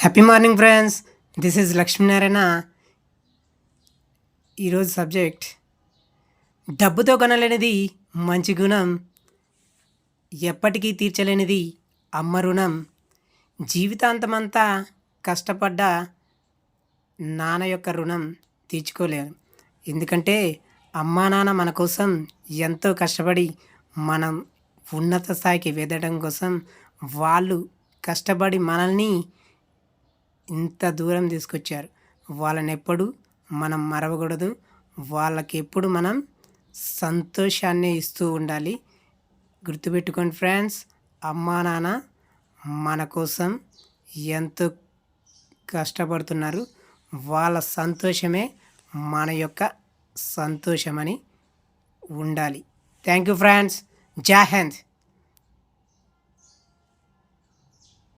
Happy morning friends. This is Lakshminarayana. ఈరోజు subject డబ్బుతో కొనలేనిది మంచి గుణం, ఎప్పటికీ తీర్చలేనిది అమ్మ రుణం. జీవితాంతమంతా కష్టపడ్డ నాన్న యొక్క రుణం తీర్చుకోలేము. ఎందుకంటే అమ్మా నాన్న మన కోసం ఎంతో కష్టపడి మనం ఉన్నత స్థాయికి వెదడం కోసం వాళ్ళు కష్టపడి మనల్ని ఇంత దూరం తీసుకొచ్చారు. వాళ్ళని ఎప్పుడు మనం మరవకూడదు. వాళ్ళకి ఎప్పుడు మనం సంతోషాన్ని ఇస్తూ ఉండాలి. గుర్తుపెట్టుకోండి ఫ్రెండ్స్, అమ్మా నాన్న మన కోసం ఎంతో కష్టపడుతున్నారు. వాళ్ళ సంతోషమే మన యొక్క సంతోషమని ఉండాలి. Thank you friends. జై హింద్.